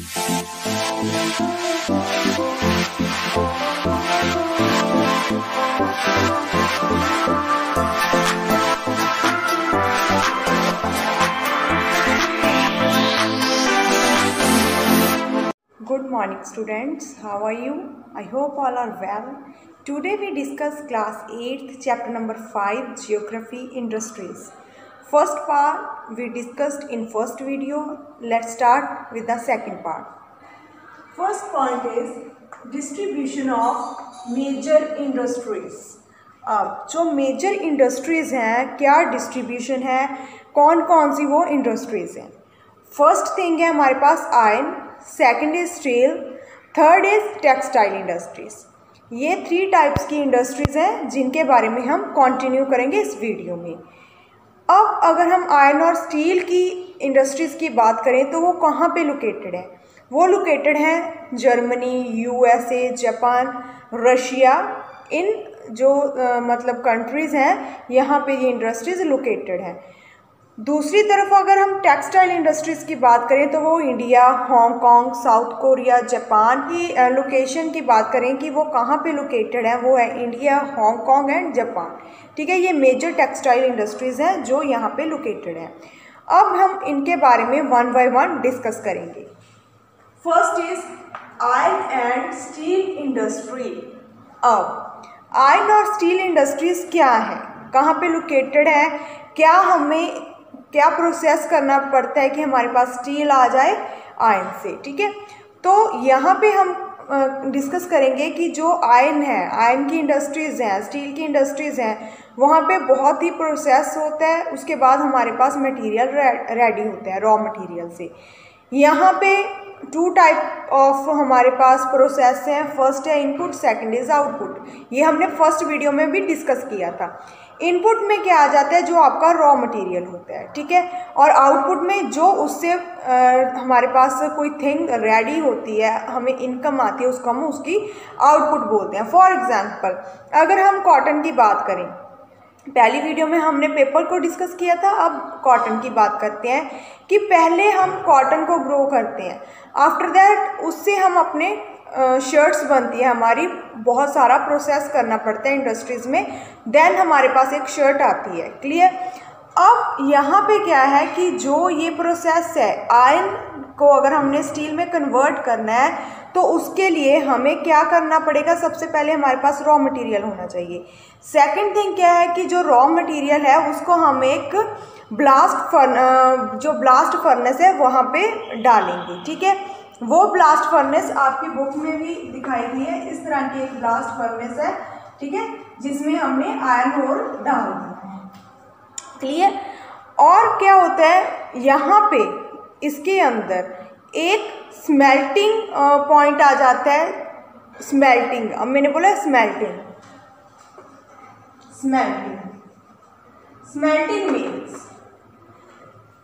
Good morning students, how are you? I hope all are well. Today we discuss class 8th chapter number 5 geography industries. First part we discussed in first video. Let's start with the second part. First point is distribution of major industries. अब जो major industries हैं क्या distribution है, कौन कौन सी वो industries हैं. First thing है हमारे पास iron, second is steel, third is textile industries. ये 3 टाइप्स की इंडस्ट्रीज़ हैं जिनके बारे में हम कंटिन्यू करेंगे इस वीडियो में. अब अगर हम आयरन और स्टील की इंडस्ट्रीज़ की बात करें तो वो कहाँ पे लोकेटेड है? वो लोकेटेड हैं जर्मनी, यूएसए, जापान, रशिया. इन जो मतलब कंट्रीज़ हैं यहाँ पे ये इंडस्ट्रीज़ लोकेटेड हैं. दूसरी तरफ अगर हम टेक्सटाइल इंडस्ट्रीज़ की बात करें तो वो India, Hong Kong, south Korea, Japan की लोकेशन की बात करें कि वो कहाँ पे लोकेटेड है, वो है इंडिया, हांगकांग एंड जापान. ठीक है, ये मेजर टेक्सटाइल इंडस्ट्रीज़ हैं जो यहाँ पे लोकेटेड हैं. अब हम इनके बारे में वन बाय वन डिस्कस करेंगे. First is iron and steel industry. अब आयरन और स्टील इंडस्ट्रीज़ क्या है, कहाँ पे लोकेटेड है, क्या प्रोसेस करना पड़ता है कि हमारे पास स्टील आ जाए आयरन से. ठीक है, तो यहाँ पे हम डिस्कस करेंगे कि जो आयरन है, आयरन की इंडस्ट्रीज़ हैं, स्टील की इंडस्ट्रीज़ हैं, वहाँ पे बहुत ही प्रोसेस होता है. उसके बाद हमारे पास मटेरियल रेडी होता है रॉ मटेरियल से. यहाँ पे 2 टाइप ऑफ हमारे पास प्रोसेस हैं. फर्स्ट है इनपुट, सेकंड इज़ आउटपुट. ये हमने फर्स्ट वीडियो में भी डिस्कस किया था. इनपुट में क्या आ जाता है, जो आपका रॉ मटेरियल होता है. ठीक है, और आउटपुट में जो उससे हमारे पास कोई थिंग रेडी होती है, हमें इनकम आती है, उसको हम उसकी आउटपुट बोलते हैं. फॉर एग्जांपल अगर हम कॉटन की बात करें, पहली वीडियो में हमने पेपर को डिस्कस किया था. अब कॉटन की बात करते हैं कि पहले हम कॉटन को ग्रो करते हैं, आफ्टर दैट उससे हम अपने शर्ट्स बनती है हमारी. बहुत सारा प्रोसेस करना पड़ता है इंडस्ट्रीज़ में, देन हमारे पास एक शर्ट आती है. क्लियर. अब यहाँ पे क्या है कि जो ये प्रोसेस है, आयरन को अगर हमने स्टील में कन्वर्ट करना है तो उसके लिए हमें क्या करना पड़ेगा, सबसे पहले हमारे पास रॉ मटेरियल होना चाहिए. सेकंड थिंग क्या है कि जो रॉ मटेरियल है उसको हम एक ब्लास्ट फर्नेस है वहाँ पे डालेंगे. ठीक है, वो ब्लास्ट फर्नेस आपकी बुक में भी दिखाई दी है. इस तरह की एक ब्लास्ट फर्नेस है. ठीक है, जिसमें हमने आयरन ओर डाल दिया है. क्लियर. और क्या होता है यहाँ पे, इसके अंदर एक स्मेल्टिंग पॉइंट आ जाता है. स्मेल्टिंग, अब मैंने बोला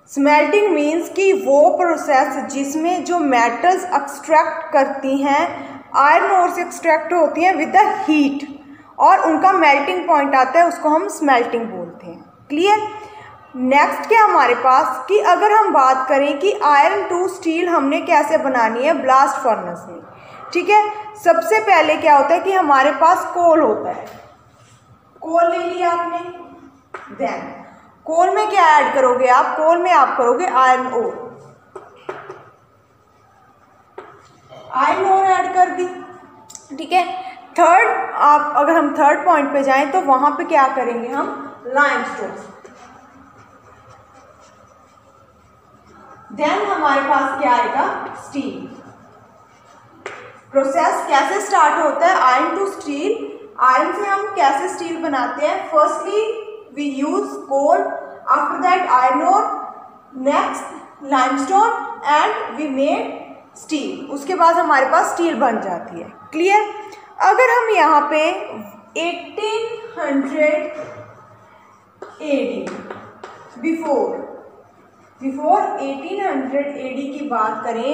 स्मेल्टिंग मीन्स कि वो प्रोसेस जिसमें जो मेटल्स एक्सट्रैक्ट करती हैं, आयरन ओर से एक्सट्रैक्ट होती हैं विद द हीट, और उनका मेल्टिंग पॉइंट आता है, उसको हम स्मेल्टिंग बोलते हैं. क्लियर. नेक्स्ट क्या हमारे पास कि अगर हम बात करें कि आयरन टू स्टील हमने कैसे बनानी है ब्लास्ट फर्नेस में. ठीक है, सबसे पहले क्या होता है कि हमारे पास कोल होता है. कोल ले लिया आपने, देन कोल में क्या ऐड करोगे आप, कोल में आप करोगे आयरन ओर ऐड कर दी. ठीक है. थर्ड, आप अगर हम थर्ड पॉइंट पे जाएं तो वहां पे क्या करेंगे हम, लाइमस्टोन. देन हमारे पास क्या आएगा, स्टील. प्रोसेस कैसे स्टार्ट होता है, आयरन टू स्टील. आयरन से हम कैसे स्टील बनाते हैं, firstly we use coal, after that iron ore, next limestone and we made steel. उसके बाद हमारे पास स्टील बन जाती है. क्लियर. अगर हम यहाँ पे 1800 AD बिफोर 1800 AD की बात करें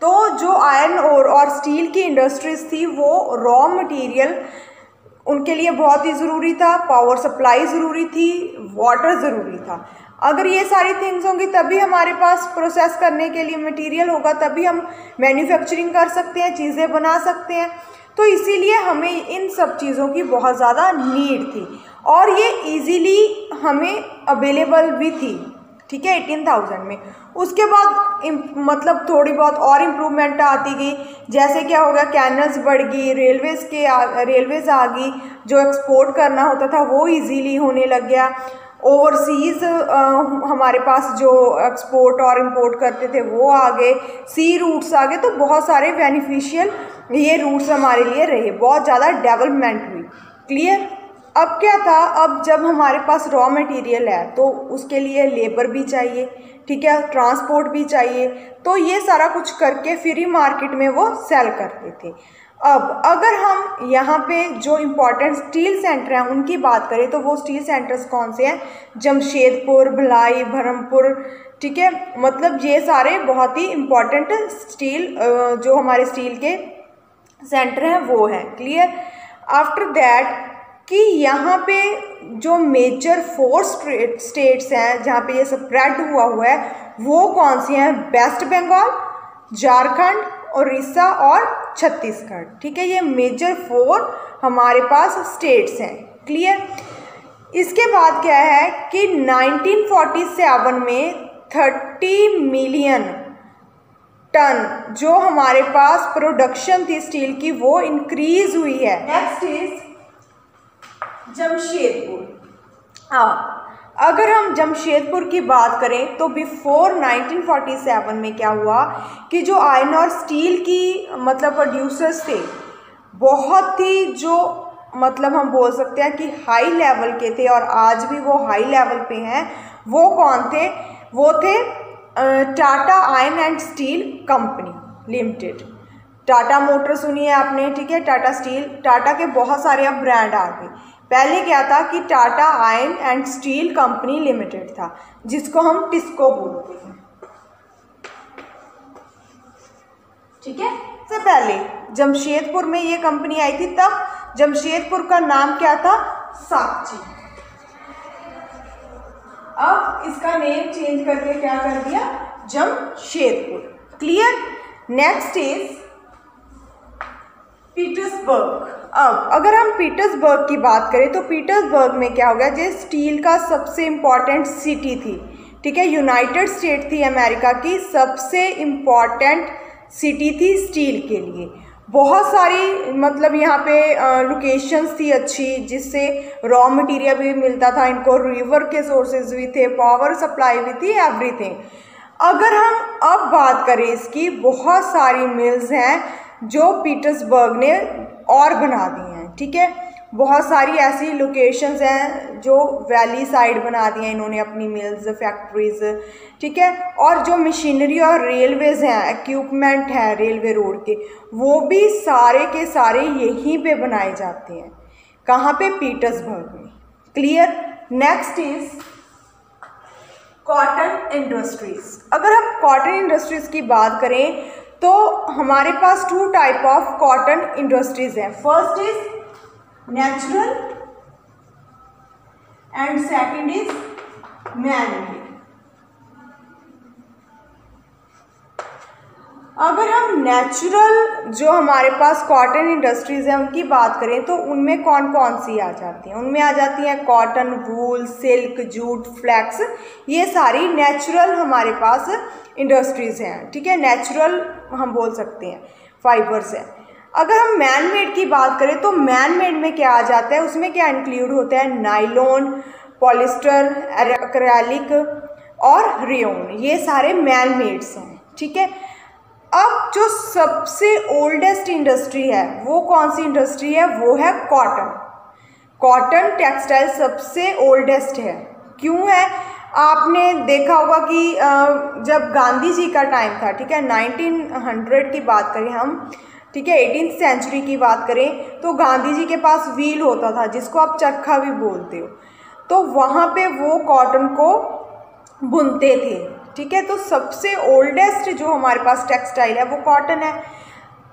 तो जो आयरन ओर और स्टील की इंडस्ट्रीज थी वो रॉ मटेरियल उनके लिए बहुत ही ज़रूरी था. पावर सप्लाई ज़रूरी थी, वाटर ज़रूरी था. अगर ये सारी थिंग्स होंगी तभी हमारे पास प्रोसेस करने के लिए मटेरियल होगा, तभी हम मैन्युफैक्चरिंग कर सकते हैं, चीज़ें बना सकते हैं। तो इसीलिए हमें इन सब चीज़ों की बहुत ज़्यादा नीड थी और ये इजीली हमें अवेलेबल भी थी, ठीक है, 18,000 में। उसके बाद मतलब थोड़ी बहुत और इम्प्रूवमेंट आती गई, जैसे क्या हो गया, कैनल्स बढ़ गई, रेलवेज़ आ गई, जो एक्सपोर्ट करना होता था वो इजीली होने लग गया। ओवरसीज़ हमारे पास जो एक्सपोर्ट और इंपोर्ट करते थे वो आ गए, सी रूट्स आ गए, तो बहुत सारे बेनिफिशियल ये रूट्स हमारे लिए रहे, बहुत ज़्यादा डेवलपमेंट हुई। क्लियर? अब क्या था, अब जब हमारे पास रॉ मटेरियल है तो उसके लिए लेबर भी चाहिए, ठीक है, ट्रांसपोर्ट भी चाहिए, तो ये सारा कुछ करके फिर ही मार्केट में वो सेल करते थे। अब अगर हम यहाँ पे जो इम्पोर्टेंट स्टील सेंटर हैं उनकी बात करें तो वो स्टील सेंटर्स कौन से हैं, जमशेदपुर, भिलाई, बरहमपुर, ठीक है, मतलब ये सारे बहुत ही इम्पोर्टेंट स्टील जो हमारे स्टील के सेंटर हैं वो हैं। क्लियर? आफ्टर दैट कि यहाँ पे जो मेजर 4 स्टेट्स हैं जहाँ पे ये स्प्रेड हुआ है वो कौन सी हैं, वेस्ट बंगाल, झारखंड, उड़ीसा और छत्तीसगढ़, ठीक है, ये मेजर 4 हमारे पास स्टेट्स हैं। क्लियर? इसके बाद क्या है कि 1947 में 30 मिलियन टन जो हमारे पास प्रोडक्शन थी स्टील की वो इंक्रीज हुई है। Next is Jamshedpur. अगर हम जमशेदपुर की बात करें तो बिफोर 1947 में क्या हुआ कि जो आयरन और स्टील की मतलब प्रोड्यूसर्स थे बहुत ही जो मतलब हम बोल सकते हैं कि हाई लेवल के थे और आज भी वो हाई लेवल पे हैं। वो कौन थे? वो थे Tata iron and steel company limited. Tata motor सुनी है आपने, ठीक है, टाटा स्टील, टाटा के बहुत सारे अब ब्रांड आ गए। पहले क्या था कि Tata iron and steel company limited था जिसको हम टिस्को बोलते हैं, ठीक है। सबसे पहले जमशेदपुर में ये कंपनी आई थी, तब जमशेदपुर का नाम क्या था, साक्षी। अब इसका नेम चेंज करके क्या कर दिया, Jamshedpur. Clear? Next is Petersburg. अब अगर हम पीटर्सबर्ग की बात करें तो पीटर्सबर्ग में क्या हो गया, जो स्टील का सबसे इम्पॉर्टेंट सिटी थी, ठीक है, यूनाइटेड स्टेट थी अमेरिका की सबसे इम्पॉर्टेंट सिटी थी स्टील के लिए। बहुत सारी मतलब यहाँ पे लोकेशंस थी अच्छी जिससे रॉ मटेरियल भी मिलता था इनको, रिवर के सोर्सेज भी थे, पावर सप्लाई भी थी, एवरीथिंग। अगर हम अब बात करें इसकी, बहुत सारी मिल्स हैं जो पीटर्सबर्ग ने और बना दी हैं, ठीक है, बहुत सारी ऐसी लोकेशंस हैं जो वैली साइड बना दी हैं इन्होंने अपनी मिल्स, फैक्ट्रीज, ठीक है, और जो मशीनरी और रेलवेज हैं, इक्विपमेंट है रेलवे रोड के, वो भी सारे के सारे यहीं पे बनाए जाते हैं। कहाँ पे? पीटर्सबर्ग में। Clear? Next is cotton industries. अगर हम कॉटन इंडस्ट्रीज की बात करें तो हमारे पास 2 टाइप ऑफ कॉटन इंडस्ट्रीज हैं। First is natural and second is man-made. अगर हम नेचुरल जो हमारे पास कॉटन इंडस्ट्रीज हैं उनकी बात करें तो उनमें कौन कौन सी आ जाती हैं? उनमें आ जाती हैं कॉटन, वूल, सिल्क, जूट, फ्लैक्स, ये सारी नेचुरल हमारे पास इंडस्ट्रीज हैं, ठीक है, नेचुरल हम बोल सकते हैं फाइबर्स हैं। अगर हम मैन मेड की बात करें तो मैन मेड में क्या आ जाता है, उसमें क्या इंक्लूड होता है, नाइलॉन, पॉलिस्टर, एक्रेलिक और रेयन, ये सारे मैन मेड्स हैं, ठीक है। अब जो सबसे ओल्डेस्ट इंडस्ट्री है वो कौन सी इंडस्ट्री है, वो है कॉटन। कॉटन टेक्सटाइल सबसे ओल्डेस्ट है। क्यों है? आपने देखा होगा कि जब गांधी जी का टाइम था, ठीक है, 1900 की बात करें हम, ठीक है, 18th सेंचुरी की बात करें तो गांधी जी के पास व्हील होता था जिसको आप चरखा भी बोलते हो, तो वहाँ पे वो कॉटन को बुनते थे, ठीक है। तो सबसे ओल्डेस्ट जो हमारे पास टेक्सटाइल है वो कॉटन है।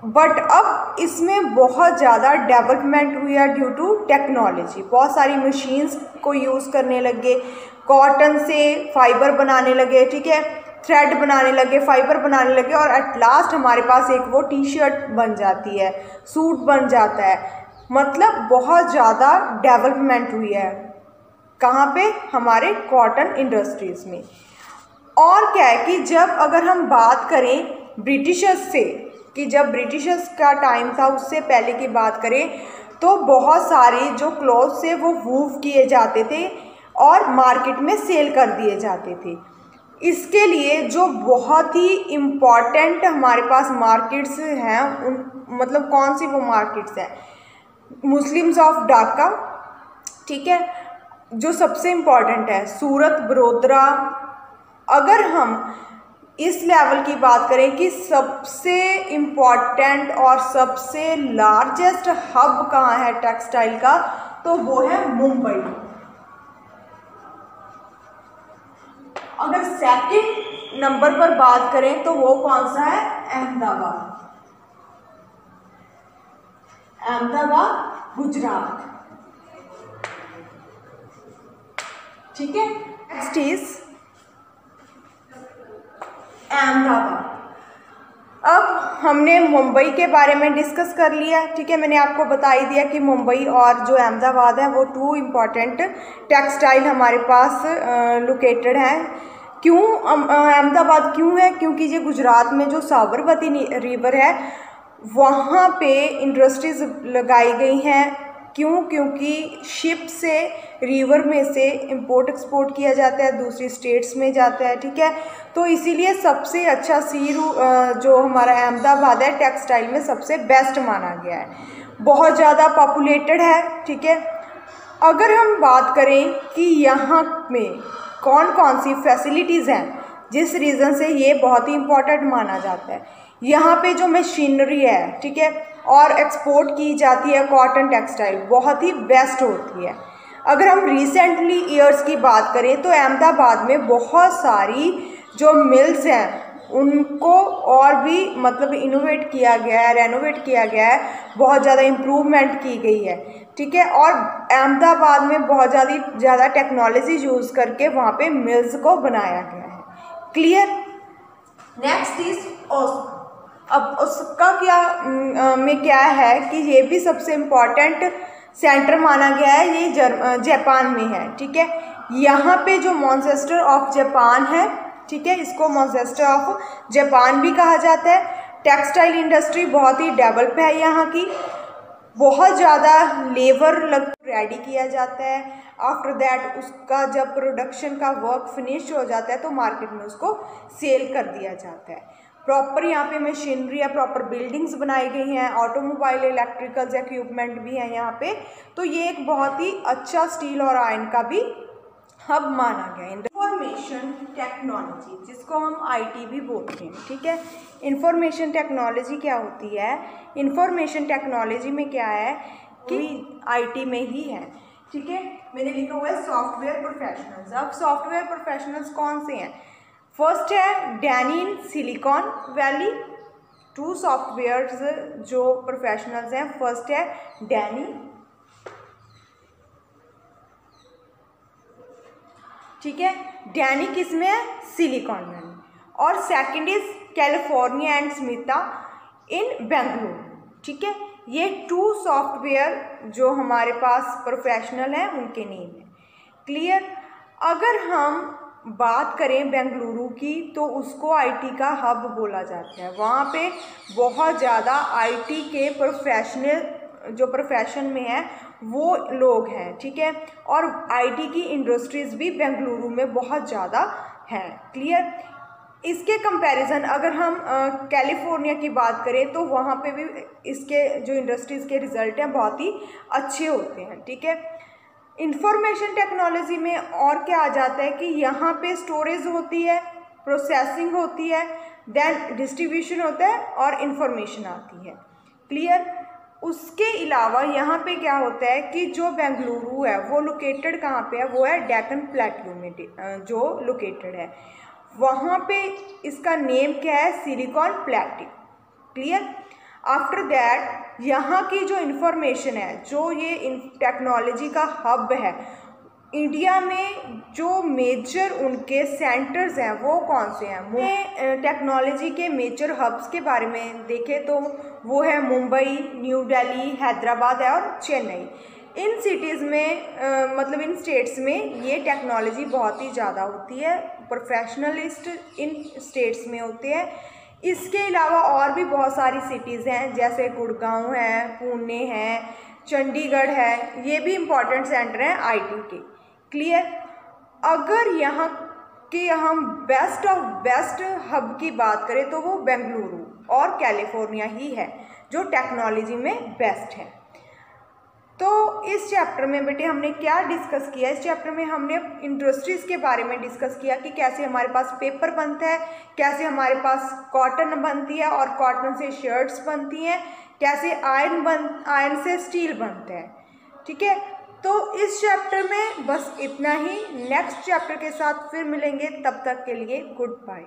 बट अब इसमें बहुत ज़्यादा डेवलपमेंट हुई है ड्यू टू टेक्नोलॉजी। बहुत सारी मशीन्स को यूज़ करने लगे, कॉटन से फाइबर बनाने लगे, ठीक है, थ्रेड बनाने लगे, फाइबर बनाने लगे, और एट लास्ट हमारे पास एक वो टी शर्ट बन जाती है, सूट बन जाता है। मतलब बहुत ज़्यादा डेवलपमेंट हुई है कहाँ पे, हमारे कॉटन इंडस्ट्रीज़ में। और क्या है कि जब अगर हम बात करें ब्रिटिशर्स से, कि जब ब्रिटिशर्स का टाइम था उससे पहले की बात करें, तो बहुत सारे जो क्लॉथ्स थे वो वूव किए जाते थे और मार्केट में सेल कर दिए जाते थे। इसके लिए जो बहुत ही इम्पॉर्टेंट हमारे पास मार्केट्स हैं, उन मतलब कौन सी वो मार्केट्स हैं, मुस्लिम्स ऑफ ढाका, ठीक है, जो सबसे इम्पॉर्टेंट है, सूरत, बड़ौदा। अगर हम इस लेवल की बात करें कि सबसे इम्पॉर्टेंट और सबसे लार्जेस्ट हब कहाँ है टेक्सटाइल का, तो वो है मुंबई। अगर सेकंड नंबर पर बात करें तो वो कौन सा है, अहमदाबाद। अहमदाबाद गुजरात, ठीक है। Next is Ahmedabad. अब हमने मुंबई के बारे में डिस्कस कर लिया, ठीक है, मैंने आपको बता ही दिया कि मुंबई और जो अहमदाबाद है वो टू इम्पॉर्टेंट टेक्सटाइल हमारे पास लोकेटेड हैं। क्यों अहमदाबाद क्यों है, क्योंकि ये गुजरात में जो साबरमती रिवर है वहाँ पे इंडस्ट्रीज लगाई गई हैं। क्यों, क्योंकि शिप से रिवर में से इंपोर्ट एक्सपोर्ट किया जाता है, दूसरी स्टेट्स में जाता है, ठीक है। तो इसीलिए सबसे अच्छा जो हमारा अहमदाबाद है टेक्सटाइल में सबसे बेस्ट माना गया है। बहुत ज़्यादा पॉपुलेटेड है, ठीक है। अगर हम बात करें कि यहाँ में कौन कौन सी फैसिलिटीज़ हैं जिस रीज़न से ये बहुत ही इम्पोर्टेंट माना जाता है, यहाँ पे जो मशीनरी है, ठीक है, और एक्सपोर्ट की जाती है कॉटन टेक्सटाइल बहुत ही बेस्ट होती है। अगर हम रिसेंटली ईयर्स की बात करें तो अहमदाबाद में बहुत सारी जो मिल्स हैं उनको और भी मतलब इनोवेट किया गया है, रेनोवेट किया गया है, बहुत ज़्यादा इम्प्रूवमेंट की गई है, ठीक है। और अहमदाबाद में बहुत ज़्यादा टेक्नोलॉजी यूज़ करके वहाँ पे मिल्स को बनाया गया है। क्लियर। Next is Oska. अब उसका क्या है कि ये भी सबसे इम्पॉर्टेंट सेंटर माना गया है, ये जापान में है, ठीक है। यहाँ पे जो मॉन्सेस्टर ऑफ जापान है, ठीक है, इसको मॉन्सेस्टर ऑफ जापान भी कहा जाता है। टेक्सटाइल इंडस्ट्री बहुत ही डेवलप है यहाँ की, बहुत ज़्यादा लेबर रेडी किया जाता है। आफ्टर दैट उसका जब प्रोडक्शन का वर्क फिनिश हो जाता है तो मार्केट में उसको सेल कर दिया जाता है। प्रॉपर यहाँ पे मशीनरी है, प्रॉपर बिल्डिंग्स बनाई गई हैं, ऑटोमोबाइल इलेक्ट्रिकल्स इक्विपमेंट भी हैं यहाँ पे। तो ये एक बहुत ही अच्छा स्टील और आयरन का भी हब माना गया है। इंफॉर्मेशन टेक्नोलॉजी, जिसको हम आईटी भी बोलते हैं, ठीक है। इंफॉर्मेशन टेक्नोलॉजी क्या होती है, इंफॉर्मेशन टेक्नोलॉजी में क्या है कि आईटी में ही है, ठीक है। मैंने लिखा हुआ है सॉफ्टवेयर प्रोफेशनल्स। अब सॉफ्टवेयर प्रोफेशनल्स कौन से हैं, फर्स्ट है Danny in Silicon Valley. Two softwares जो प्रोफेशनल्स हैं, फर्स्ट है डैनी, ठीक है, डैनी किस में है, सिलिकॉन वैली। और second is California and Smitha in Bengaluru, ठीक है। ये टू सॉफ्टवेयर जो हमारे पास प्रोफेशनल हैं उनके नेम है। क्लियर। अगर हम बात करें बेंगलुरु की तो उसको आईटी का हब बोला जाता है। वहाँ पे बहुत ज़्यादा आईटी के प्रोफेशनल जो प्रोफेशन में है वो लोग हैं, ठीक है। और आईटी की इंडस्ट्रीज़ भी बेंगलुरु में बहुत ज़्यादा हैं। क्लियर। इसके कंपैरिजन अगर हम कैलिफोर्निया की बात करें तो वहाँ पे भी इसके जो इंडस्ट्रीज़ के रिज़ल्ट हैं बहुत ही अच्छे होते हैं, ठीक है। इंफॉर्मेशन टेक्नोलॉजी में और क्या आ जाता है कि यहाँ पे स्टोरेज होती है, प्रोसेसिंग होती है, देन डिस्ट्रीब्यूशन होता है और इन्फॉर्मेशन आती है। क्लियर। उसके अलावा यहाँ पे क्या होता है कि जो बेंगलुरु है वो लोकेटेड कहाँ पे है, वो है डेक्कन प्लेट्यू में जो लोकेटेड है, वहाँ पे इसका नेम क्या है, silicon plateau. Clear. After that यहाँ की जो इंफॉर्मेशन है, जो ये टेक्नोलॉजी का हब है इंडिया में, जो मेजर उनके सेंटर्स हैं वो कौन से हैं। टेक्नोलॉजी के मेजर हब्स के बारे में देखें तो वो है मुंबई, न्यू दिल्ली, हैदराबाद है और चेन्नई। इन सिटीज़ में मतलब इन स्टेट्स में ये टेक्नोलॉजी बहुत ही ज़्यादा होती है, प्रोफेशनलिस्ट इन स्टेट्स में होते हैं। इसके अलावा और भी बहुत सारी सिटीज़ हैं, जैसे गुड़गांव है, पुणे है, चंडीगढ़ है, ये भी इम्पॉर्टेंट सेंटर हैं आईटी के। क्लियर। अगर यहाँ के हम बेस्ट ऑफ बेस्ट हब की बात करें तो वो बेंगलुरु और कैलिफोर्निया ही है जो टेक्नोलॉजी में बेस्ट है। तो इस चैप्टर में बेटे हमने क्या डिस्कस किया, इस चैप्टर में हमने इंडस्ट्रीज़ के बारे में डिस्कस किया कि कैसे हमारे पास पेपर बनता है, कैसे हमारे पास कॉटन बनती है और कॉटन से शर्ट्स बनती हैं, कैसे आयरन से स्टील बनता है। ठीक है, तो इस चैप्टर में बस इतना ही। नेक्स्ट चैप्टर के साथ फिर मिलेंगे, तब तक के लिए गुड बाय।